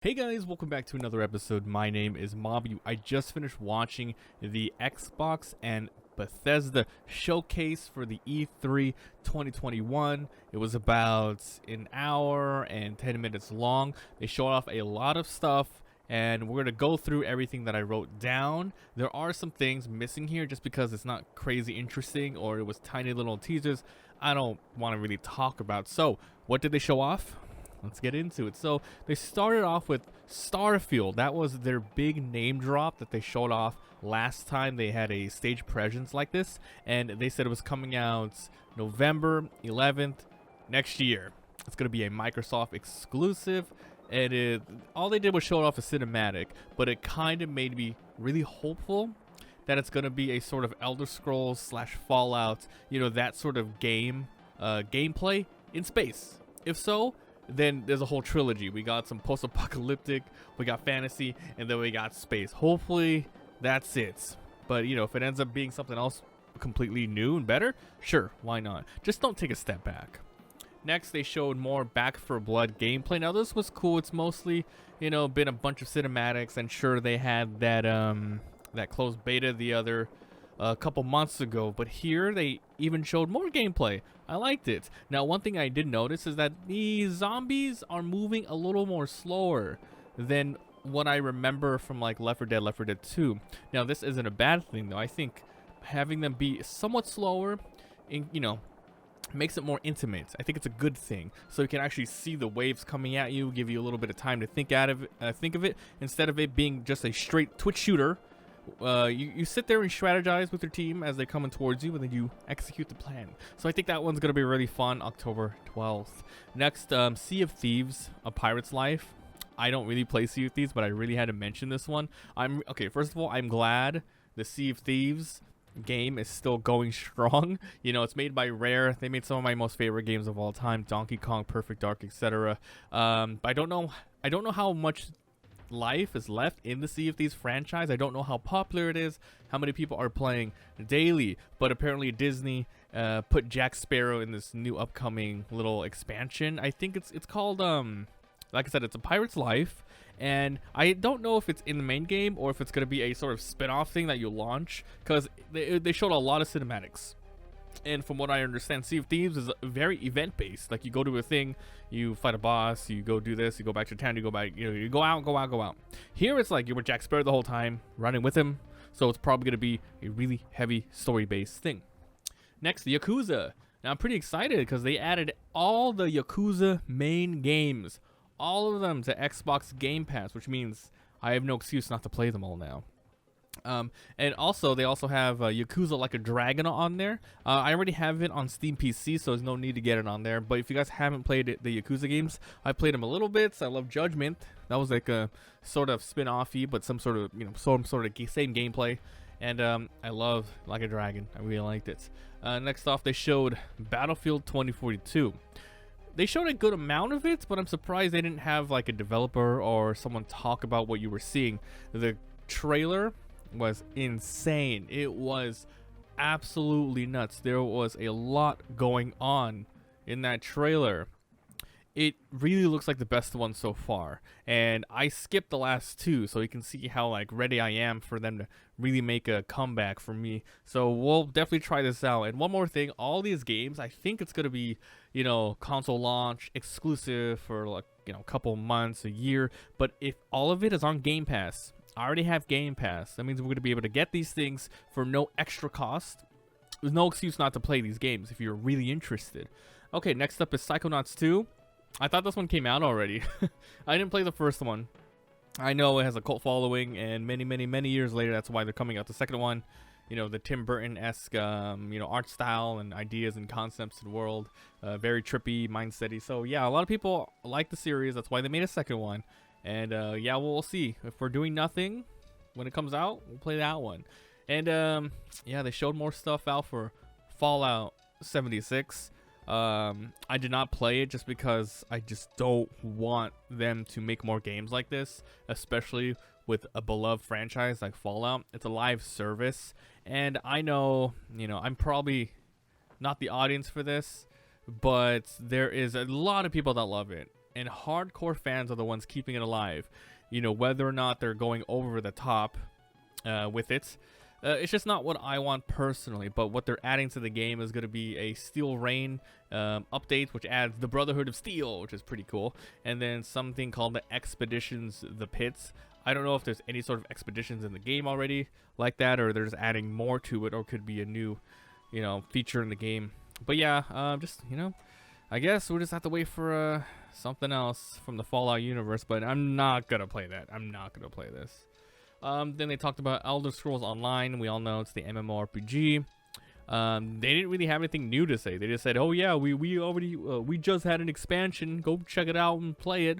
Hey guys, welcome back to another episode. My name is Mabi. I just finished watching the Xbox and Bethesda Showcase for the E3 2021. It was about an hour and 10 minutes long. They showed off a lot of stuff, and we're going to go through everything that I wrote down. There are some things missing here just because it's not crazy interesting or it was tiny little teasers I don't want to really talk about. So, what did they show off? Let's get into it. So they started off with Starfield. That was their big name drop that they showed off last time they had a stage presence like this, and they said it was coming out November 11th next year. It's going to be a Microsoft exclusive, and all they did was show off a cinematic, but it kind of made me really hopeful that it's going to be a sort of Elder Scrolls slash Fallout, that sort of gameplay in space. If so, then there's a whole trilogy. We got some post-apocalyptic, we got fantasy, and then we got space. Hopefully that's it. But if it ends up being something else completely new and better, sure, why not? Just don't take a step back. Next, they showed more Back 4 Blood gameplay. Now this was cool. It's mostly been a bunch of cinematics, and sure, they had that closed beta the other couple months ago, but here they even showed more gameplay. I liked it. Now, one thing I did notice is that the zombies are moving a little more slower than what I remember from like Left 4 Dead 2. Now, this isn't a bad thing though. I think having them be somewhat slower, makes it more intimate. I think it's a good thing. So you can actually see the waves coming at you, give you a little bit of time to think of it, instead of it being just a straight twitch shooter. You sit there and strategize with your team as they're coming towards you, and then you execute the plan. So I think that one's gonna be really fun. October 12th. Next, Sea of Thieves: A Pirate's Life. I don't really play Sea of Thieves, but I really had to mention this one. First of all, I'm glad the Sea of Thieves game is still going strong. It's made by Rare. They made some of my most favorite games of all time: Donkey Kong, Perfect Dark, etc. But I don't know how much life is left in the Sea of Thieves franchise. I don't know how popular it is, how many people are playing daily, but apparently Disney put Jack Sparrow in this new upcoming little expansion. I think it's called like I said, it's A Pirate's Life, and I don't know if it's in the main game or if it's going to be a sort of spin-off thing that you launch, because they showed a lot of cinematics. And from what I understand, Sea of Thieves is very event-based. Like, you go to a thing, you fight a boss, you go do this, you go back to town, you go back, you go out. Here it's like you're with Jack Sparrow the whole time, running with him. So it's probably going to be a really heavy story-based thing. Next, the Yakuza. Now, I'm pretty excited because they added all the Yakuza main games, all of them, to Xbox Game Pass, which means I have no excuse not to play them all now. And also, they also have Yakuza Like a Dragon on there. I already have it on Steam PC, so there's no need to get it on there. But if you guys haven't played the Yakuza games, I played them a little bit. So I love Judgment. That was like a sort of spin-offy, but some sort of same gameplay. And I love Like a Dragon. I really liked it. Next off, they showed Battlefield 2042. They showed a good amount of it, but I'm surprised they didn't have like a developer or someone talk about what you were seeing. The trailer was insane. It was absolutely nuts. There was a lot going on in that trailer. It really looks like the best one so far, and I skipped the last two so you can see how like ready I am for them to really make a comeback for me. So we'll definitely try this out. And one more thing, all these games, I think it's gonna be console launch exclusive for like a couple months, a year, but if all of it is on Game Pass, I already have Game Pass. That means we're going to be able to get these things for no extra cost. There's no excuse not to play these games if you're really interested. Okay, next up is Psychonauts 2. I thought this one came out already. I didn't play the first one. I know it has a cult following, and many years later, that's why they're coming out the second one. The Tim Burton-esque, art style and ideas and concepts and world. Very trippy, mindset-y. So, yeah, a lot of people like the series. That's why they made a second one. And yeah, we'll see. If we're doing nothing when it comes out, we'll play that one. And yeah, they showed more stuff out for Fallout 76. I did not play it just because I just don't want them to make more games like this, especially with a beloved franchise like Fallout. It's a live service, and I know, I'm probably not the audience for this, but there is a lot of people that love it. and hardcore fans are the ones keeping it alive. You know, whether or not they're going over the top with it. It's just not what I want personally, but what they're adding to the game is going to be a Steel Rain update, which adds the Brotherhood of Steel, which is pretty cool, and then something called the Expeditions, the Pits. I don't know if there's any sort of expeditions in the game already like that, or they're just adding more to it, or could be a new, you know, feature in the game. But yeah, just, you know, I guess we'll just have to wait for something else from the Fallout universe, but I'm not going to play that. I'm not going to play this. Then they talked about Elder Scrolls Online. We all know it's the MMORPG. They didn't really have anything new to say. They just said, oh yeah, we just had an expansion. Go check it out and play it.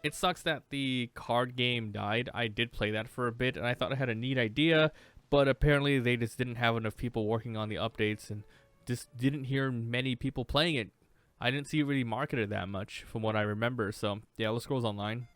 It sucks that the card game died. I did play that for a bit, and I thought I had a neat idea, but apparently they just didn't have enough people working on the updates, and just didn't hear many people playing it. I didn't see it really marketed that much from what I remember. So yeah, Elder Scrolls Online.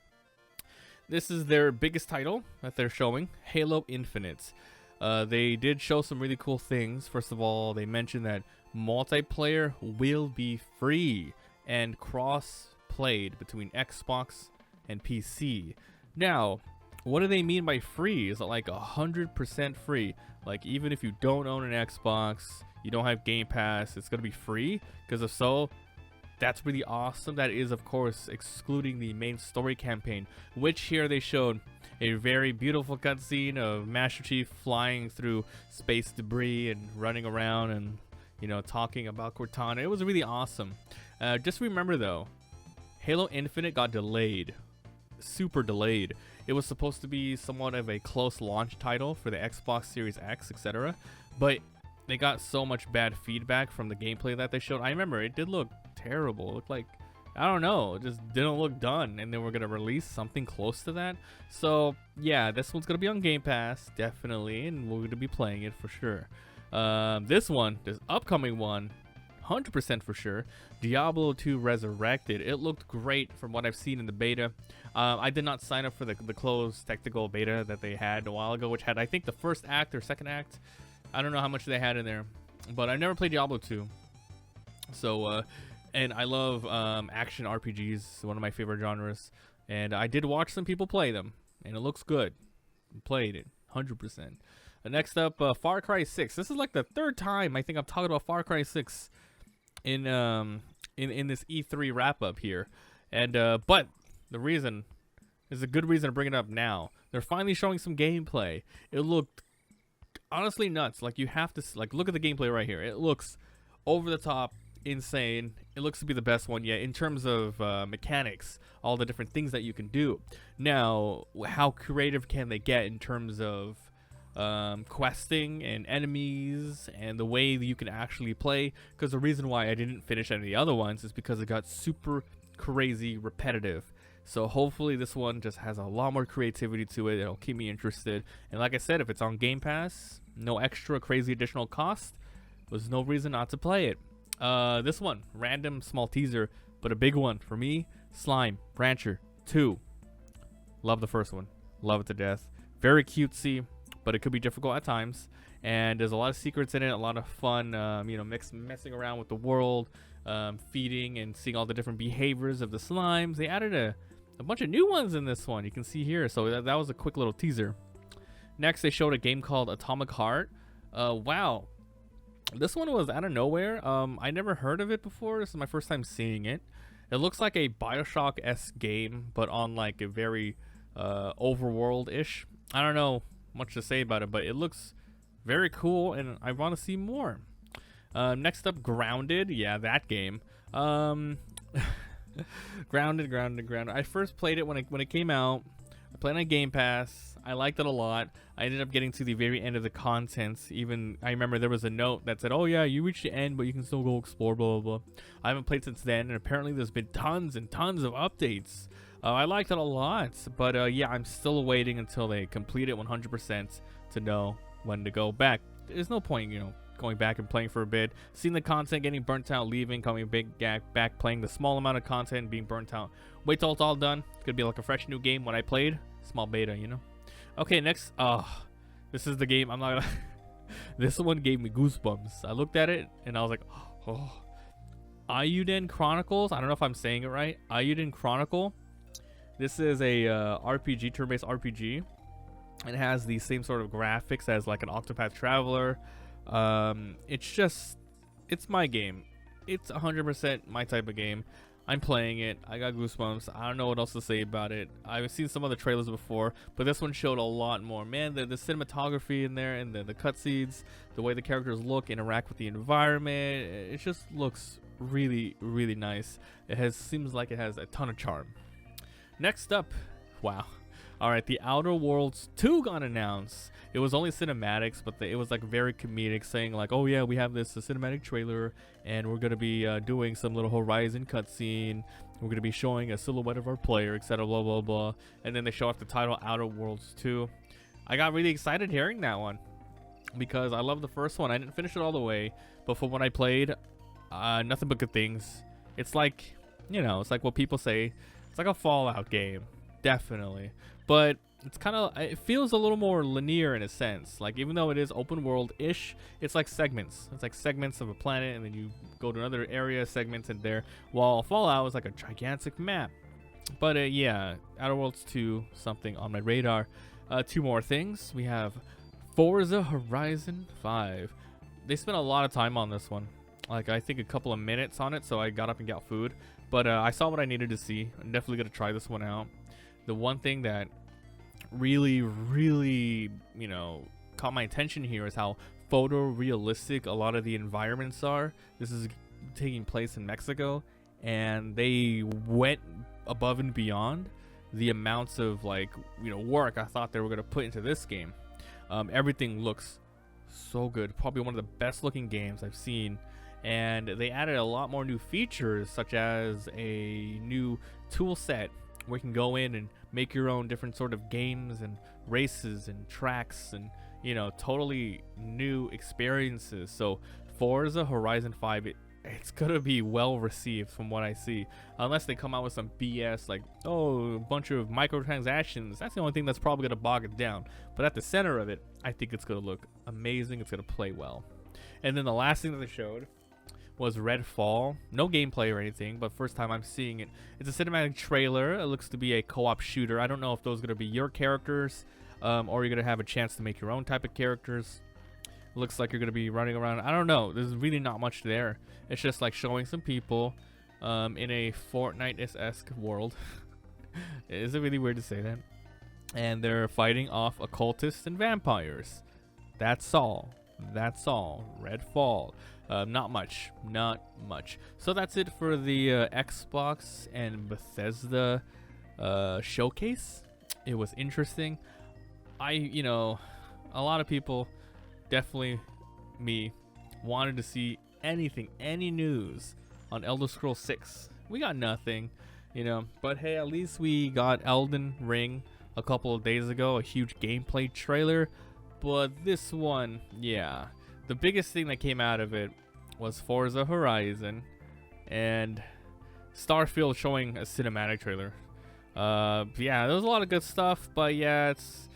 This is their biggest title that they're showing, Halo Infinite. They did show some really cool things. First of all, they mentioned that multiplayer will be free and cross-played between Xbox and PC. Now, what do they mean by free? Is it like 100% free? Like, even if you don't own an Xbox, you don't have Game Pass, it's going to be free? Because if so, that's really awesome. That is, of course, excluding the main story campaign, which here they showed a very beautiful cutscene of Master Chief flying through space debris and running around and, you know, talking about Cortana. It was really awesome. Just remember, though, Halo Infinite got delayed. Super delayed. It was supposed to be somewhat of a close launch title for the Xbox Series X, etc. But they got so much bad feedback from the gameplay that they showed. I remember it did look terrible. It looked like, I don't know, it just didn't look done, and they were gonna release something close to that. So yeah, this one's gonna be on Game Pass, definitely, and we're gonna be playing it for sure. This upcoming one, 100% for sure, Diablo 2 Resurrected. It looked great from what I've seen in the beta. I did not sign up for the closed technical beta that they had a while ago, which had, I think, the first act or second act. I don't know how much they had in there, but I never played Diablo 2. So, and I love action RPGs, one of my favorite genres. And I did watch some people play them, and it looks good. Played it, 100%. Next up, Far Cry 6. This is like the third time I think I'm talking about Far Cry 6 in this E3 wrap up here. And but the reason is a good reason to bring it up now. They're finally showing some gameplay. It looked honestly nuts. Like, you have to look at the gameplay right here. It looks over the top, insane. It looks to be the best one yet in terms of mechanics, all the different things that you can do. Now, how creative can they get in terms of questing and enemies and the way that you can actually play? Because the reason why I didn't finish any of the other ones is because it got super crazy repetitive. So hopefully this one just has a lot more creativity to it. It'll keep me interested. And like I said, if it's on Game Pass, no extra crazy additional cost, there's no reason not to play it. This one, random small teaser, but a big one for me, Slime Rancher 2. Love the first one. Love it to death. Very cutesy, but it could be difficult at times. And there's a lot of secrets in it, a lot of fun, you know, messing around with the world, feeding and seeing all the different behaviors of the slimes. They added a bunch of new ones in this one, you can see here. So that was a quick little teaser. Next, they showed a game called Atomic Heart. Wow. This one was out of nowhere. I never heard of it before. This is my first time seeing it. It looks like a Bioshock-esque game, but on like a very overworld-ish. I don't know much to say about it, but it looks very cool, and I want to see more. Next up, Grounded. Yeah, that game. Grounded. I first played it when it came out. I played on Game Pass. I liked it a lot. I ended up getting to the very end of the contents. Even I remember there was a note that said, "Oh yeah, you reached the end, but you can still go explore." Blah blah blah. I haven't played since then, and apparently there's been tons and tons of updates. I liked it a lot, but yeah, I'm still waiting until they complete it 100% to know when to go back. There's no point, you know, going back and playing for a bit, seeing the content, getting burnt out, leaving, coming back, playing the small amount of content, being burnt out. Wait till it's all done. It's gonna be like a fresh new game when I played. Small beta, you know. Okay, next. This is the game. I'm not gonna. This one gave me goosebumps. I looked at it and I was like, oh. eiyuden Chronicles. I don't know if I'm saying it right. Eiyuden Chronicle. This is a RPG, turn-based RPG. It has the same sort of graphics as like an Octopath Traveler. It's my game. It's 100% my type of game. I'm playing it. I got goosebumps. I don't know what else to say about it. I've seen some other trailers before, but this one showed a lot more. Man, the cinematography in there and the cutscenes, the way the characters look, interact with the environment, it just looks really, really nice. Seems like it has a ton of charm. Next up, wow. Alright, The Outer Worlds 2 got announced. It was only cinematics, but it was like very comedic, saying like, oh yeah, we have this cinematic trailer, and we're going to be doing some little Horizon cutscene. We're going to be showing a silhouette of our player, etc. blah, blah, blah. And then they show off the title, Outer Worlds 2. I got really excited hearing that one, because I love the first one. I didn't finish it all the way, but from what I played, nothing but good things. It's like, you know, it's like what people say. It's like a Fallout game. Definitely. But it's kind of, it feels a little more linear in a sense. Like, even though it is open world-ish, it's like segments. It's like segments of a planet, and then you go to another area, segments in there. While Fallout is like a gigantic map. But yeah, Outer Worlds 2, something on my radar. Two more things. We have Forza Horizon 5. They spent a lot of time on this one. Like, I think a couple of minutes on it, so I got up and got food. But I saw what I needed to see. I'm definitely going to try this one out. The one thing that really, really, you know, caught my attention here is how photorealistic a lot of the environments are. This is taking place in Mexico, and they went above and beyond the amounts of, like, you know, work I thought they were going to put into this game. Everything looks so good. Probably one of the best looking games I've seen. And they added a lot more new features, such as a new tool set where you can go in and make your own different sort of games and races and tracks and, you know, totally new experiences. So Forza Horizon 5, it's gonna be well received from what I see, unless they come out with some BS like, oh, a bunch of microtransactions. That's the only thing that's probably gonna bog it down. But at the center of it, I think it's gonna look amazing. It's gonna play well. And then the last thing that they showed was Redfall. No gameplay or anything, but first time I'm seeing it. It's a cinematic trailer. It looks to be a co-op shooter. I don't know if those are going to be your characters, or you're going to have a chance to make your own type of characters. It looks like you're going to be running around. I don't know. There's really not much there. It's just like showing some people in a Fortnite-esque world. Is it really weird to say that? And they're fighting off occultists and vampires. That's all. That's all. Redfall. Not much. So that's it for the Xbox and Bethesda showcase. It was interesting. You know, a lot of people, definitely me, wanted to see anything, any news on Elder Scrolls 6. We got nothing, you know. But hey, at least we got Elden Ring a couple of days ago, a huge gameplay trailer. But this one, yeah. The biggest thing that came out of it was Forza Horizon and Starfield showing a cinematic trailer. Yeah, there was a lot of good stuff, but yeah, it's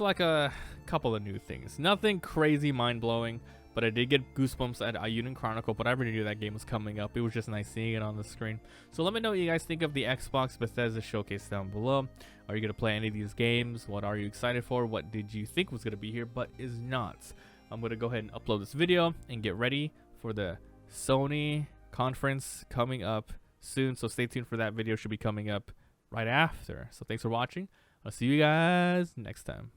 like a couple of new things. Nothing crazy mind-blowing, but I did get goosebumps at eiyuden Chronicle, but I already knew that game was coming up. It was just nice seeing it on the screen. So let me know what you guys think of the Xbox Bethesda Showcase down below. Are you going to play any of these games? What are you excited for? What did you think was going to be here but is not? I'm going to go ahead and upload this video and get ready for the Sony conference coming up soon. So stay tuned for that video. Should be coming up right after. So thanks for watching. I'll see you guys next time.